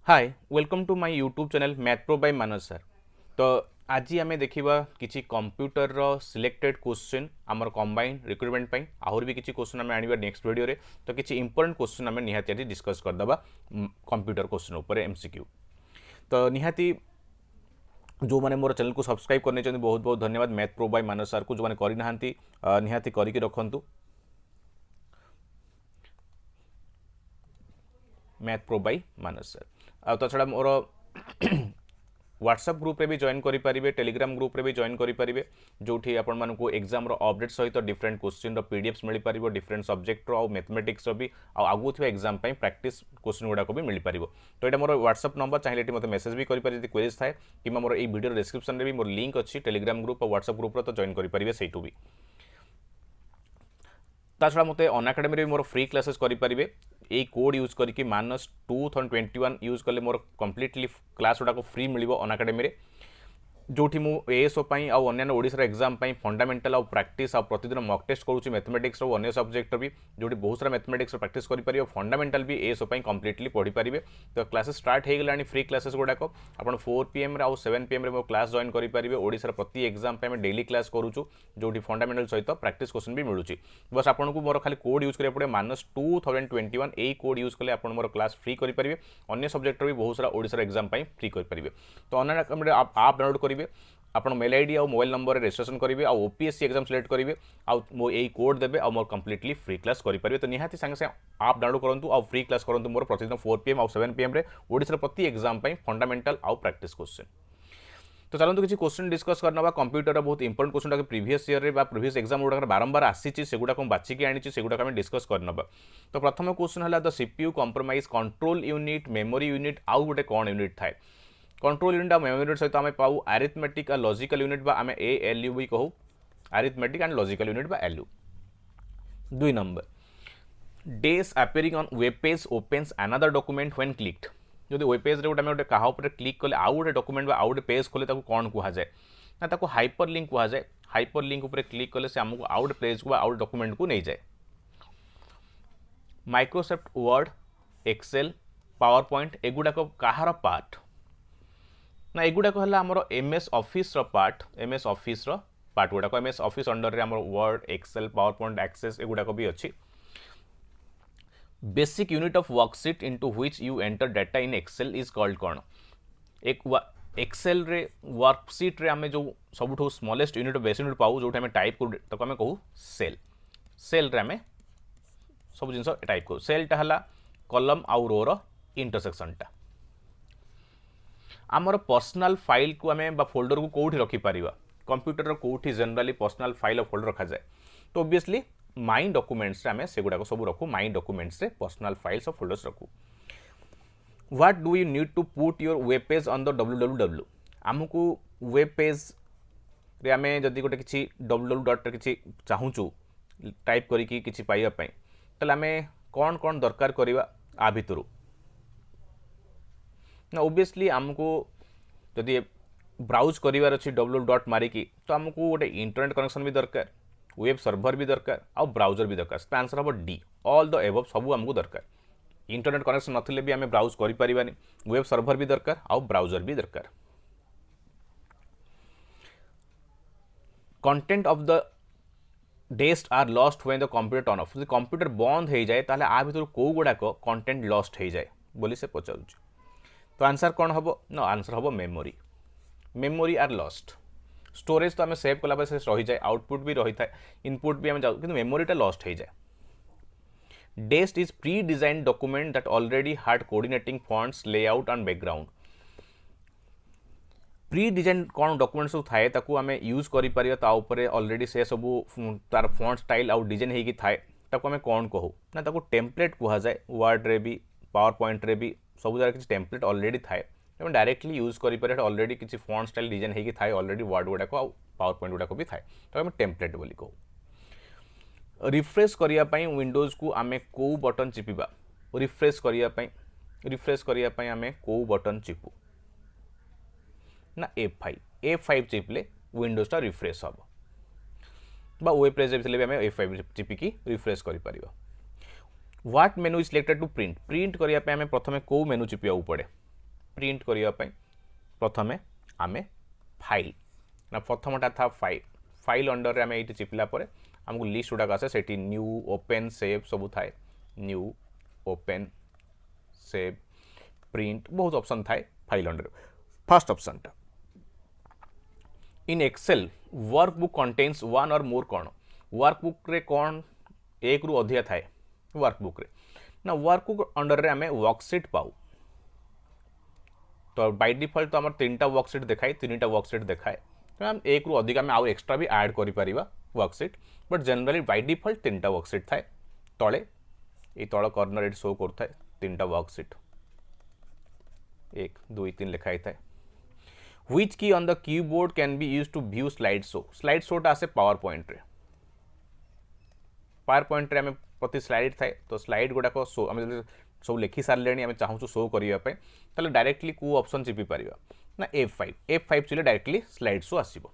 Hi welcome to my YouTube channel math pro by Manas sir. तो आज आम देखा किसी कंप्यूटर रो सिलेक्टेड क्वेश्चन आमर कंबाइंड रिक्रुटमेंट पाई आहुर भी किसी क्वेश्चन आम आनिबा नेक्स्ट वीडियो रे। तो किसी इंपोर्टेंट क्वेश्चन आम निहाती आज डिस्कस करदबा कंप्यूटर क्वेश्चन ऊपर एमसीक्यू। तो निहाती जो मैंने मोर चैनल को सब्सक्राइब करने चाहिए बहुत बहुत धन्यवाद math pro by Manas sir को जो मैंने करना निहाती करके रखु math pro by Manas sir. आ छड़ा मोर व्हाट्सएप ग्रुप रे भी जॉइन करेंगे, टेलीग्राम ग्रुप रे भी जॉइन करेंगे जो आपण मानक एग्जाम अपडेट सहित डिफरेंट क्वेश्चन पीडीएफ्स मिल पार डिफरेंट सब्जेक्ट रो मैथमेटिक्स भी आगु एग्जाम प्रैक्टिस क्वेश्चन गुड़ाक भी मिल पार। तो यहाँ मोर व्हाट्सएप नंबर चाहिए मतलब मेसेज भी करेंगे क्वेरीज थाए कि मोर ये वीडियो डिस्क्रिप्शन में भी मोर लिंक अच्छी टेलीग्राम ग्रुप और व्हाट्सएप ग्रुप तो जॉइन करेंगे सहीठू भी। ता छड़ा मत अनएकाडेमी भी मोर फ्री क्लासेस करेंगे ये कोड यूज करके -2021 यूज कले मोर कम्प्लीटली क्लास गुड़ाक फ्री मिल अनएकाडेमी जोठी मु एएसओ पाई आउ अन्य ओडिशा एग्जाम पाई फंडामेंटल आउ प्रैक्टिस आउ प्रतिदिन मॉक टेस्ट करूची मैथमेटिक्स रो अन्य सब्जेक्ट भी जोठी बहुत सारा मैथमेटिक्स प्रैक्टिस करि परियो फंडामेंटल भी एएसओ पाई कंप्लीटली पढ़ी परिबे। तो क्लासेस स्टार्ट हो गलानी फ्री क्लासेस गुड़ाक आपण 4 पीएम रे आउ 7 पीएम रे मो क्लास जॉइन करि परिबे। ओडिशा प्रति एग्जाम पे हम डेली क्लास करूछु जोठी फंडामेंटल सहित प्रैक्टिस क्वेश्चन भी मिलुची। बस आपन को मोर खाली कोड यूज करिया पड़े -2021 ए कोड यूज कले आपण मोर क्लास फ्री करि परिबे। अन्य सब्जेक्ट भी बहुत सारा ओडिशा एग्जाम पाई फ्री करि परिबे। तो ऑनलाइन आप डाउनलोड करिवे आपन मेल आईडी और मोबाइल नंबर रजिस्ट्रेशन करेंगे आ ओपीएससी एग्जाम सिलेक्ट करेंगे मो यही कोड देवे आ मोर कंप्लीटली फ्री क्लास करेंगे। तो निहाती संगे संगे आप डाउनलोड करूँ और फ्री क्लास करूँ मोर प्रतिदिन 4 पीएम और 7 पीएम रे ओडिशा प्रति एग्जाम फंडामेंटल आउ प्रैक्टिस क्वेश्चन। तो चलते किसी क्वेश्चन डिस्कस करना कंप्यूटर बहुत इंपोर्टेंट क्वेश्चन प्रीवियस ईयर रे प्रीवियस एग्जाम गुड़ा बारंबार आसी से बाछिकी आनी से गुड़ा डिस्कस करना। तो प्रथम क्वेश्चन है the CPU compromise control unit memory unit आउ गोटे कौन यूनिट थाए। कंट्रोल यूनिट आ मेमोरी यूनिट सहित आम पाऊ अरिथमेटिक और लॉजिकल यूनिट बा आम एएलयू भी कहू अरिथमेटिक एंड लॉजिकल यूनिट बा ALU. 2 number dash appearing on web page opens another document when clicked. जदि वेब पेज रे गोटे क्या क्लिक कले आउ गोटे डॉक्यूमेंट आउ गोटे पेज खोले कौन कहुए ना ताको हाइपर लिंक कहुए। हाइपर लिंक उपर क्लिक कले से आमको आउ गोटे पेज को आउ गोटे डॉक्यूमेंट को नहीं जाए। Microsoft Word Excel PowerPoint एगुड़ाक कहार पार्ट ना एगुड़ाक है आमर MS Office part MS Office part गुड़ाक एमएस ऑफिस अंडर रे आमर Word Excel PowerPoint Access एगुड़ाक भी अच्छी। Basic unit of worksheet into which you enter data in Excel is called कौन। एक एक्सेल रे वर्कशीट रे आमे जो सबुठो स्मॉलेस्ट यूनिट बेसिक यूनिट पाऊ जो आमे टाइप करू ताको आमे कहू सेल। सेल रे आमे सब जिनस टाइप करू। सेलटा हला कॉलम आउ रो रो इंटरसेक्शन टा। आमर पर्सनल फाइल को आमे बा फोल्डर को कोठी रखि परिबा कंप्यूटर रो कोठी जनरली पर्सनल फाइल और फोल्डर रखा जाए। तो ऑब्वियसली माई डॉक्यूमेंट्स रे आमे से गुडा को सब रखू माई डॉक्यूमेंट्स रे पर्सनल फाइल्स और फोल्डर्स रखू। What do you need to put your web page on the www। आमको वेब पेज रे आमे जदी गोटे किछि www डॉट किछि चाहूचु टाइप करी किछि पाइबा पई तले आमे कोन कोन दरकार करिवा आ भितरु ना ओबियसली आमको जदि ब्राउज करार अच्छी www डॉट मारिकी तो आमको गोटे इंटरनेट कनेक्शन भी दरकार वेब सर्वर भी दरकार आउ ब्राउजर भी दरकार। आंसर हम डी ऑल द एबव सबू आमको दरकार। इंटरनेट कनेक्शन नथिले भी आम ब्राउज करिपारिबानी वेब सर्वर भी दरकार आउ ब्राउजर भी दरकार। कंटेंट ऑफ द डेस्ट are lost when the computer turn off. Computer बंद हो जाए ताले आ भितर को गुड़ाक कंटेंट लॉस्ट हो जाए बोली से पचारुछ। तो आंसर कौन हम ना आंसर हम memory. Memory are lost. Storage तो आम सेव कला से रही जाए आउटपुट भी रही है इनपुट भी आम जाऊ कि मेमोरीटा लॉस्ट हो जाए। डेस्ट is pre design document that already hard coordinating fonts layout and background. Pre design कौन डॉक्यूमेंट सब थाए ताकू आम यूज करें ऑलरेडी से सब तार फॉन्ट स्टाइल आउ डिजाइन होगी थाए ताकू आम कौन कहू ना ताकू टेम्पलेट कह जाए। वर्ड रे भी पावर पॉइंट रे भी सब जगह किसी टेम्पलेट ऑलरेडी थाए डायरेक्टली यूज करें ऑलरेडी किसी फॉन्ट स्टाइल डिजाइन होगी थाए ऑलरेडी वर्ड गुड़ाक पावर पॉइंट गुड़ाक भी थाए तो आम टेम्पलेट बोली कहू। रिफ्रेश करने विंडोज को आम को बटन चिपिबा रिफ्रेश करने आम को बटन चिपू ना F5 चिपले विंडोजटा रिफ्रेश हम बा वेब पेज भी आम F5 चिपिकी रिफ्रेश कर। What menu is selected to print. Print करने आम प्रथम कौ मेनू चिपिया पड़े प्रिंट करिया पई प्रथमे आमे फाइल ना प्रथमटा था फाइल अंडर रे आमे एटी चिपिला परे हमको लिस्ट गुडा आसे सेठी न्यू ओपन सेव सब थाए न्यू ओपन सेव प्रिंट बहुत ऑप्शन थाए फाइल अंडर फर्स्ट ऑप्शन टा in Excel workbook contains one or more कौन वर्कबुक रे कौन एक रु अधिका थाए वर्कबुक रे ना वर्कबुक अंडर रे आमे वर्कशीट पाऊ तो बाय डिफॉल्ट तो आम 3टा वर्कशीट देखाए 3टा वर्कशीट देखाए तो हम एक रु अधिक आम आउ एक्स्ट्रा भी ऐड करि परिबा worksheet but generally by default 3टा वर्कशीट थाए तळे ए तळ कॉर्नर एट शो करथाय 3टा वर्कशीट 1 2 3 लिखाई थाए which key on the keyboard can be used to view slide show टा आसे पावर पॉइंट रे आम प्रति स्लाइड थाए तो स्लाइड गुडा को शो आम सब लिखि सारे आम चाहूँ शो करने ताले डायरेक्टली को ऑप्शन चिपी पारिबा ना F5 चिले डायरेक्टली स्लाइड शो आसीबो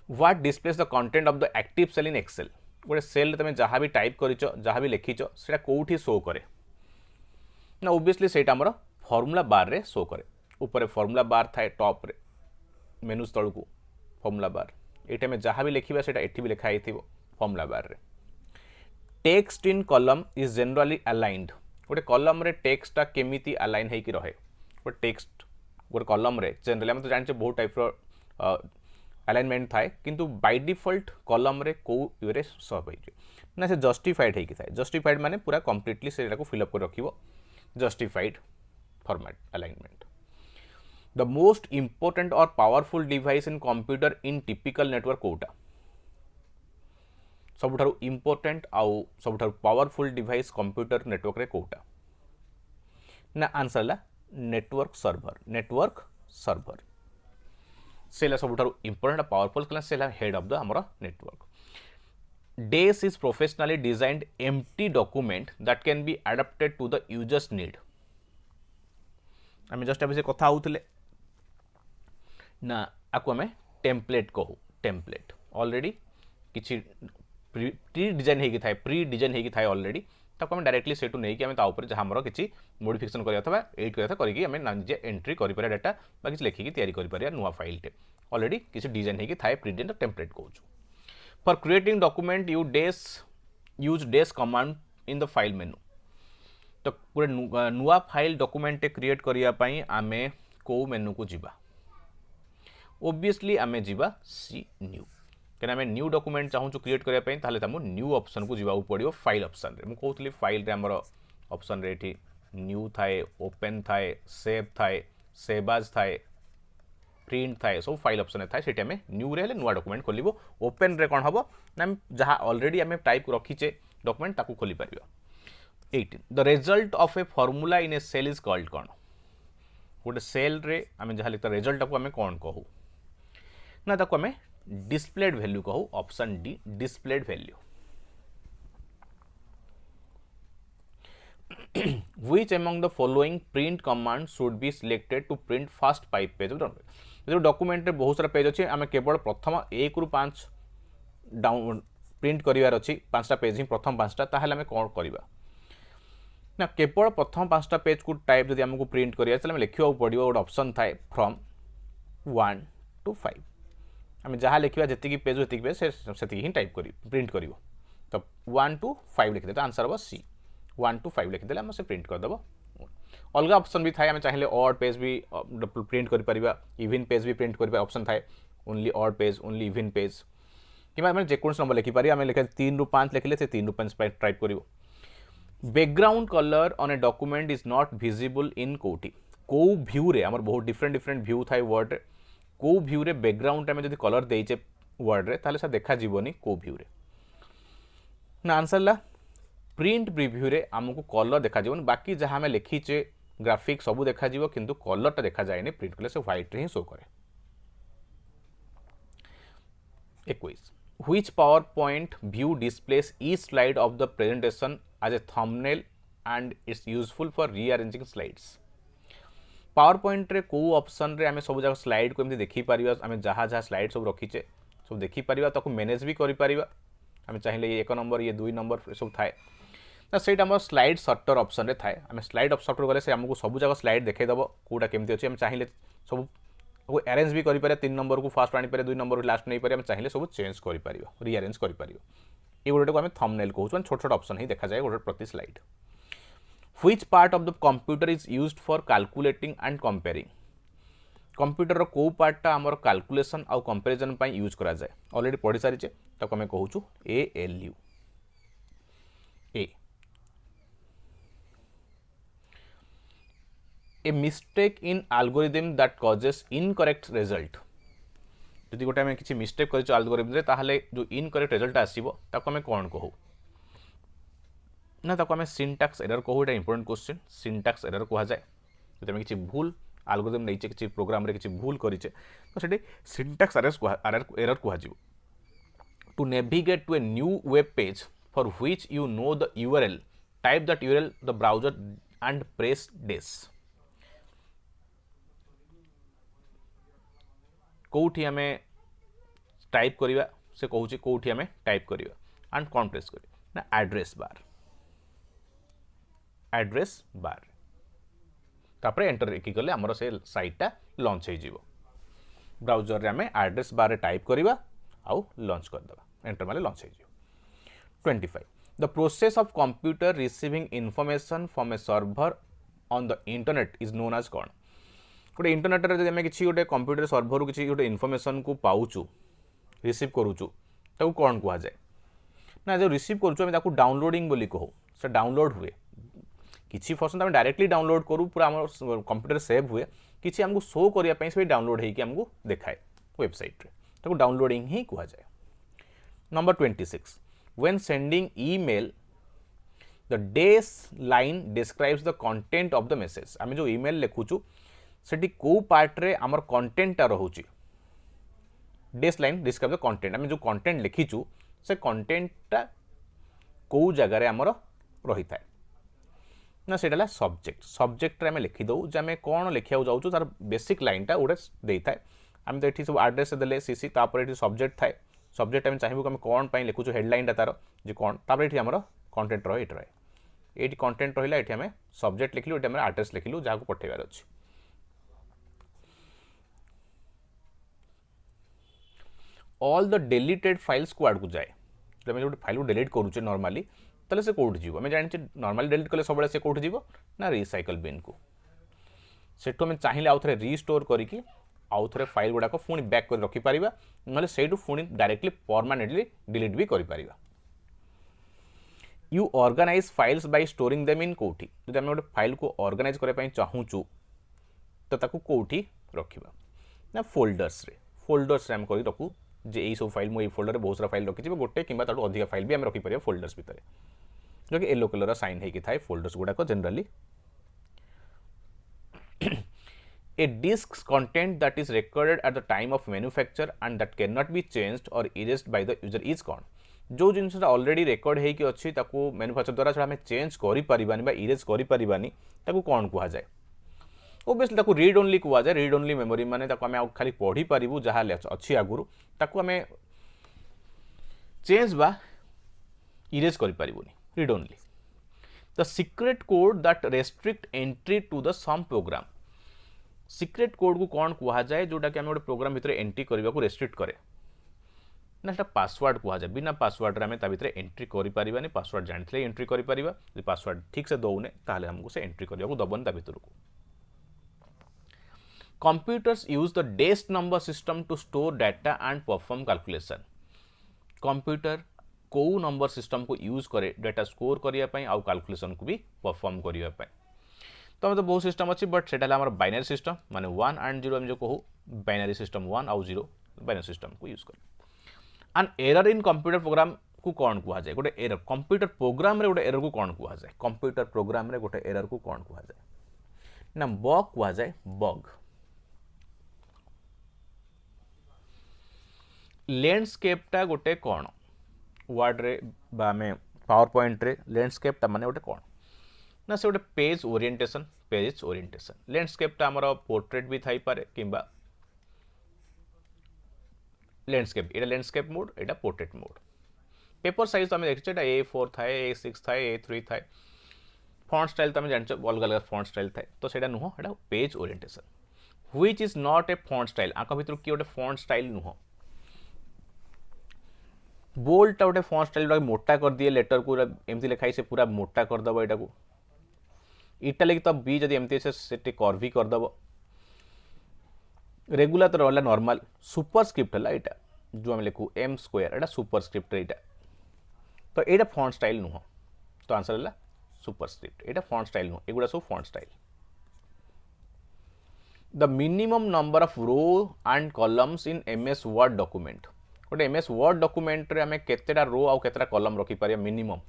what displays the content of the active cell in Excel गोटे सेल तुम जहाँ भी टाइप करिच जहाँ भी लिखिच सेटा कोठी शो करे ना ओब्वियसली सेटा हमर फॉर्मूला बार रे शो करे ऊपर फॉर्मूला बार थाए टॉप रे मेनू तल को फॉर्मूला बार एटा में जहाँ भी लिखिबा सेटा एठी भी लिखा हिथिबो फॉर्मूला बार रे text in column is generally aligned गोटे कॉलम रे टेक्स्ट टा केमिति अलाइन है कि रहे गोटे टेक्स्ट गोटे कॉलम रे जनरली हम तो जानचे बहुत टाइप रो अलाइनमेंट थाए किंतु बाय डिफॉल्ट कॉलम रे को यूरे सब है ना से जस्टिफाइड है कि थाए जस्टिफाइड माने पूरा कंप्लीटली सेटा को फिल अप कर रखिबो justified format alignment the most important और powerful device in computer in typical network कोटा सबुठारु इंपोर्टेंट आउ सबुठारु पावरफुल डिवाइस कंप्यूटर नेटवर्क रे कोटा ना आंसर ला नेटवर्क सर्वर सेला सबुठारु इंपोर्टेंट पावरफुल क्लास सेला हेड ऑफ द हमर नेटवर्क डेस is professionally designed empty document that can be adopted to the users need आम जस्ट अभी कथा होउतले ना आको आम टेम्पलेट कहू टेम्पलेट ऑलरेडी किछि प्री डिजाइन होगी थाए प्री डिजाइन होगी थाए ऑलरेडी ताको हम डायरेक्टली सेटू नहीं कि हम ता ऊपर जहाँ हमर किछि मॉडिफिकेशन करिया अथवा एडिट करिया करके हम निजे एंट्री करि परिया डाटा बा किछि लेखिकी तैयारी करि परिया नुवा फाइल टे ऑलरेडी किछि डिजाइन होगी थाए प्री डिजाइन टेम्पलेट कहू for creating document you use dash command in the file menu तो गोटे नुआ फाइल डॉक्यूमेंट क्रिएट करिया पई आमे को मेनू को जिबा ओब्वियसली आमे जिबा सी न्यू क्या न्यू डॉक्यूमेंट चाहूँ क्रिएट करने ताहले न्यू ऑप्शन को जावाक पड़ो फाइल ऑप्शन रे कहूली फाइल रे हमर ऑप्शन रे एठी न्यू थाए ओपन थाए सेव थाए सेवाज थाए प्रिंट थाए सब फाइल ऑप्शन थाए सेठी आमे न्यू रे नुआ डॉक्यूमेंट खोलिबो ओपन रे कोन हबो ना जहाँ ऑलरेडी आमे टाइप रखीचे डॉक्यूमेंट ताकू खोली परिबा 18 the result of a formula in a cell is called कौन गोटे सेल रे आमे जहाँ लिखता रिजल्ट को आमे कौन कहू ना ताकू आमे डिस्प्लेड वैल्यू कहू option D displayed value which among the following print command should be selected to print first 5 page जो डॉक्यूमेंट रे बहुत सारा पेज अच्छे आम केवल प्रथम 1 रु 5 डाउन प्रिंट करिवार अछि 5टा पेज ही प्रथम 5टा ताहले आम कौन करबा ना केवल प्रथम 5टा पेज को टाइप जदि हमको प्रिंट करिया ताहले लिखिबा पड़िबो गोटे ऑप्शन थाए फ्रॉम 1 to 5 आम जहाँ लिखा जी पेज जी पेज से ही टाइप कर प्रिंट कर तो 1 to 5 लिखिदे तो आंसर हम सी 1 to 5 लिखिदे आम से प्रिंट करदेव अलग ऑप्शन भी थाए आम चाहिए ऑड पेज भी प्रिंट कर इवन पेज भी प्रिंट कर ऑप्शन थाए only odd page only even page कि जेकोसी नंबर लिखिपारे आम लिखे 3 ରୁ 5 लिखिले से 3 ରୁ 5 टाइप कर background colour on a document is not visible in कोटी को व्यू रे आमर बहुत डिफरेंट व्यू थाए वर्ड को व्यू रे बैकग्राउंड में जब कलर देचे वर्ड रे ताले सा देखा जीवनी को व्यू रे ना आंसर ला प्रिंट प्रीव्यू रे हमको कलर देखा जीवन बाकी जहाँ में लिखीचे ग्राफिक सब देखा जीव किंतु कलर टा देखा जाए प्रिंट कले से व्हाइट रे ही शो करे 21 which PowerPoint view displays each slide of the presentation as a thumbnail and it's useful for rearranging slides PowerPoint रे को ऑप्शन रे आमे सब जगह स्लाइड को एमती देखि परिबा आमे जहाँ जहाँ स्लाइड सब रखीचे सब देखि परिबा ताको मैनेज भी करि परिबा आमे चाहिए 1 नंबर ये 2 नंबर सब थाए ना ସେଇଟା ଆମର ସ୍ଲାଇଡ୍ ସର୍ଟର ଅପସନ୍ରେ ଥାଏ। ଆମେ ସ୍ଲାଇଡ୍ ସର୍ଟର ଗଲେ ସେ ଆମକୁ ସବୁ ଯାକ ସ୍ଲାଇଡ୍ ଦେଖେଇଦେବ କେଉଁଟା କେମିତି ଅଛି। ଆମେ ଚାହିଁଲେ ସବୁ ଆରେଞ୍ଜ ବି କରିପାରିବା, 3 ନମ୍ବରକୁ ଫାଷ୍ଟ ଆଣିପାରିବା, 2 ନମ୍ବରକୁ ଲାଷ୍ଟ ନେଇପାରିବା। ଆମେ ଚାହିଁଲେ ସବୁ ଚେଞ୍ଜ କରିପାରିବା, ରିଆରେଞ୍ଜ କରିପାରିବା। এই গোটাକୁ ଆମେ ଥମ୍ବନେଲ୍ କହୁଛୁ, ମାନେ ଛୋଟ ଛୋଟ ଅପସନ୍ ହିଁ ଦେଖାଯାଏ ଗୋଟେ ପ୍ରତି slide. Which part of the computer is used for calculating and comparing? Computer को पार्टा आमर कैलकुलेशन आउ कंपैरिजन पाई यूज करा जाए ऑलरेडी पढ़ी सारी ताको आम कहूँ ALU। A mistake in algorithm that causes incorrect result. जदि गोटे आम किसी मिस्टेक कर एल्गोरिथम ताहले जो इनकरेक्ट रिजल्ट आसीबो ताको आम कौन कहू ना, ताको आम सिंटैक्स एरर कहू। एटा इंपोर्टेंट क्वेश्चन, सिंटैक्स एरर कहा जाए जदि आम किसी भूल एल्गोरिथम नहीं किसी प्रोग्राम रे किसी भूल करिचे तो सेठी सिंटैक्स एरर कहा जिवो। To navigate to a new web page for which you know the URL, type that URL the browser and press डेस। कोठी आम टाइप करवा से कहूँ कोठी आम टाइप करवा एंड कौन प्रेस कर ना एड्रेस बार, एड्रेस बार तापर एंटर की गले आमर से साइटा लॉन्च हो ब्राउजर रे आम एड्रेस बार टाइप करवा आउ लॉन्च करदेवा, एंटर मारे लॉन्च हो। 25 the process of computer receiving information from a server on the internet is known as कौन। गोटे इंटरनेट रे आम किसी गोटे कंप्यूटर सर्वर किसी गोटे इनफॉरमेशन को पाऊचु रिसीव करूचु ताको कौन कहा जाए ना, जो रिसीव करूचु आम ताको डाउनलोडिंग बोली कहू। से डाउनलोड हुए किसी फंक्शन आम डायरेक्टली डाउनलोड करूँ पूरा आम कंप्यूटर सेव हुए, किसी आमको शो करने से डाउनलोड होकर आमको देखाए वेबसाइट रे, ताको डाउनलोडिंग ही कहा जाए। Number 26 when sending email the dash line describes the content of the message. आम जो ईमेल लिखुचु सेठी को पार्ट रे आमर कंटेंटा रहुची, dash line describe the content. आम जो कंटेंट लिखिचु से कंटेंटा को जगार आमर रही थाए ना, सेटा सब्जेक्ट। सब्जेक्ट आम लिखिदे जे आम कौन लिखा जाऊँ तार बेसिक लाइनटा गोटे दे थाए। आम तो ये सब आड्रेस देले सीसी तापर ये सब्जेक्ट थाए, सब्जेक्ट आम चाहिए आम कौन पाई लिखुचु हेडलाइनटा तार जे कौन, तापर ये आमर कंटेंट रहे ये रहे ये कंटेंट रहा ये आम सब्जेक्ट लिखलु, ये आम आड्रेस लिखलु जहाँ को पठेबार अछि। ऑल द डिलीटेड फाइल्स को आड़ जाए जब जो फाइल को डिलीट करूचे नॉर्मली ताले से कोड जीवो। आम जाने नॉर्मली डिलीट कले सब से कोड जीवो ना रिसाइकल बिन को। सेठू आम चाहिए आउ थे रिस्टोर करके आउ थे फाइल गुड़ाक पुणी बैक कर रखिपर ना सहीठू पुणी डायरेक्टली परमानेंटली डिलीट भी कर। You organise files by storing them in कोठी। जब आम गोटे फाइल को ऑर्गेनाइज करने चाहूँ तो ताकू कोठी रखिबा ना फोल्डर्स रे। फोल्डर्स रे आम कर रखू जे यही सब फाइल मुझे फोल्डर में बहुत सारा फाइल रखी गोटे कि अधिक फाइल भी आम रखिपर फोल्डर्स भितर, जो कि येलो कलर साइन होती थाए फोल्डर्स गुड़ाक generally. A disc content that is recorded at the time of manufacture and that can not be changed और erased by the user is कौन। जो जिनसा ऑलरेडी रिकॉर्ड होगी अच्छी मैन्युफैक्चर द्वारा से चेंज कर इरेज कर कौन कह जाए। ओबियसली ताको रीड ओनली कह जाए। रीड ओनली मेमोरी माने ताको आम खाली पढ़ी पारू जहाँ अच्छी आगुरी ताको आम चेंज बा इरेज कर पारूनी, read only. The secret code that restrict entry to the some program. Secret code को कौन कह जाए जोटा कि आम गोटे प्रोग्राम भितर एंट्री करने को रेस्ट्रिक्ट करे ना, पासवर्ड कह जाए। बिना पासवर्ड आम भितर एंट्री करें, पासवर्ड जानी एंट्री कर पासवर्ड ठीक से दौने ताहले हमको से एंट्री करने को दबन ता भितर को। Computers use the desk number system to store data and perform calculation. Computer को नंबर सिस्टम को यूज करे डाटा स्कोर करने आउ कैलकुलेशन को भी परफॉर्म करने। तो हम तो बहुत सिस्टम अच्छी बट से बाइनरी सिस्टम माने 1 एंड 0 जो कहूँ बाइनरी सिस्टम 1 आउ 0 बाइनरी सिस्टम को यूज कर। And error in computer program को कौन कह जाए। गोटे एरर कंप्यूटर प्रोग्राम रे गोटे एरर को कौन कह जाए। कंप्यूटर प्रोग्राम रे गोटे एरर को कौन कह जाए ना बग कह जाए। बग लैंडस्केपटा गोटे कौन वर्ड रे बा में पावर पॉइंट रे लैंडस्केपटा माने गोटे कौन ना से गोटे पेज ओरिएंटेशन। पेज ओरिएंटेशन लैंडस्केपटा हमर पोर्ट्रेट भी थाई पारे किंबा लैंडस्केप, एटा लैंडस्केप मोड एटा पोर्ट्रेट मोड। पेपर साइज तो आम देखिए A4 थाए A6 थाए A3 थाए फॉन्ट स्टाइल तो आम जान अलग अलग फॉन्ट स्टाइल थाए तो सेटा नुह एटा page orientation which is not a font style आंक भितर किए गोटे फॉन्ट स्टाइल नुह बोल्डटा गोटे फॉन्ट स्टाइल मोटा कर दिए लेटर को एमती लिखाई से पूरा मोटा करदेव यहाँ को इटालिक तो बी जब एमती अच्छे से कर्वी करदेव रेगुलर तो रहा नॉर्मल सुपरस्क्रिप्ट है यहाँ जो आम लिखू एम स्क्वायर एटा सुपरस्क्रिप्ट यहाँ तो यहाँ फॉन्ट स्टाइल नुह तो आंसर है सुपरस्क्रिप्ट यहाँ फॉन्ट स्टाइल नुह एगुड़ा सब font style the minimum number of row and columns in MS Word document गोटे एमएस वर्ड डॉक्यूमेंट रे आमे केतेटा रो आउ केतेटा कॉलम रखी पारिया मिनिमम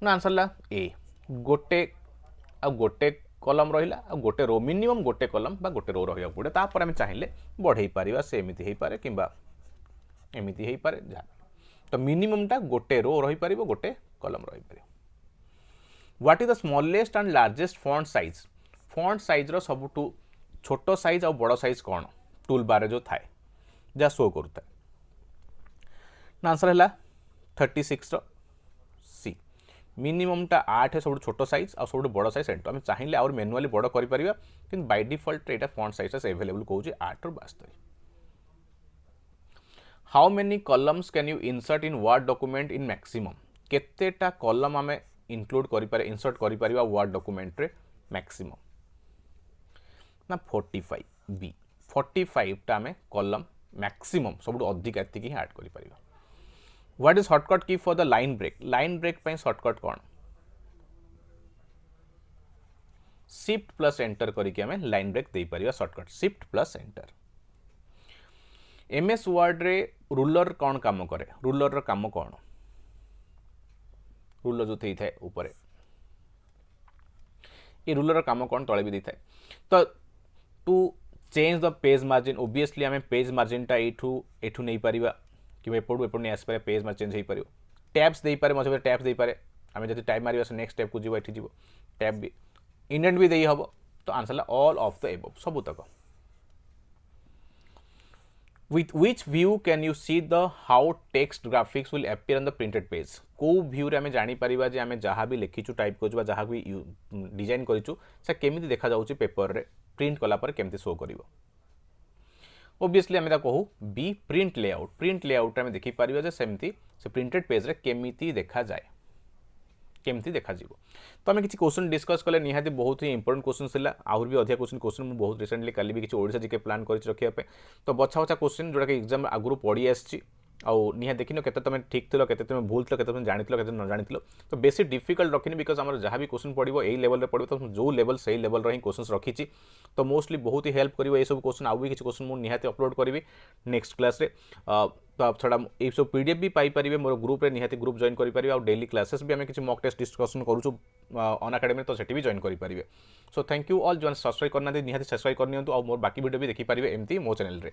ना आंसर ला ए गोटे कॉलम रहिला आ गोटे रो मिनिमम गोटे कॉलम बा गोटे रो रहिया पड़े तापर आमे चाहिए बढ़ई पारिबा से एमिति हेई पारे किंबा एमिति हेई पारे जा तो मिनिमम टा गोटे रो रही पारिबो गोटे कॉलम रही पारिबो what is the smallest and largest font size रो सबुटू छोटो साइज और बड़ साइज कौन टूल बार जो थाए जहाँ शो करूता ना आंसर है 36 सी मिनिममटा 8 है सब छोट साइज और सब बड़ साइज 8 आम चाहिए आउर मैनुअली बड़ कर कि बाय डिफॉल्ट यहाँ फॉन्ट साइज एवेलेबल कौन 8 रू 72 how many columns can you insert in Word document in maximum केतेटा कॉलम आम इंक्लूड कर इंसर्ट कर वर्ड डॉक्यूमेंट रे मैक्सिमम ना 45 बी 45 टा आम कॉलम मैक्सिमम सब अधिक एतिक ही ऐड कर पारिबा what is shortcut key for the line break पे शॉर्टकट कौन शिफ्ट प्लस एंटर करके आम लाइन ब्रेक दे पारिबा shortcut shift plus enter MS Word रे रूलर कौन काम करे रूलर रो काम कौन रूलर जो थी थाए ऊपर ये रूलर काम कौन तले भी देता है तो to change the page margin obviously आम पेज मार्जिन एठू नहीं पारिबा कि एपटू एपट नहीं आसपे पेज मार्जिन चेंज हो पार टैब्स दे पारे मझे टैब्स दे पारे आम जब टाइप मारिबा नेक्स्ट स्टेप को जीव एठी जीव टैब भी इंडेंट भी दे हम तो answer all of the above सबूतक with which view can you see the how text graphics will appear on the printed page को व्यू रे आमे जानी परिबा जे आमे जहाँ भी लिखिचु टाइप करछु जहाँ भी डिजाइन करिचु से केमिति देखा जाउची पेपर रे प्रिंट कला पर केमिति शो करिवो ओबियसली आमे ता कहू बी प्रिंट लेआउट आमे देखि परिबा जे सेमति से प्रिंटेड पेज रे केमिति देखा जाए केमती देखा जीवो तो आम किसी क्वेश्चन डिस्कस कले निहाती बहुत ही इंपोर्टेंट क्वेश्चन थिला आहुर भी अधिक क्वेश्चन मुझे बहुत रिसेंटली कल भी किसी ओडिशा जीके प्लान कर रखिया तो बछा बछा क्वेश्चन जोटा कि एग्जाम आगु पड़ी आसी आउ निहा देखिन केते तुम ठीक थिलो केते तुम भूल थिलो केते तुम जानिथिलो केते न जानिथिलो तो बेसी डिफिकल्ट रखिनी बिकज आमर जहाँ भी क्वेश्चन पड़ो यही लेवल रे पड़ो तो जो लेवल सही लेवल रे क्वेश्चन रखी तो मोस्टली बहुत ही हेल्प करिवो ये सब क्वेश्चन आउ भी किसी क्वेश्चन मुझे निहाती अपलोड करी नेक्स्ट क्लास रे तो छड़ा ये सब पीडीएफ भी पाई परिबे मोर ग्रुप रे निहाती ग्रुप जॉइन करि परिबे आ डेली क्लासेस भी हमें किसी मॉक टेस्ट डिस्कशन करूछु अनअकाडेमी तो सेठी भी जॉइन करि परिबे सो थैंक यू ऑल जो सब्सक्राइब करना निहाती सब्सक्राइब करनियंतु आ मोर बाकी वीडियो भी देखि परिबे एमती मो चैनल रे।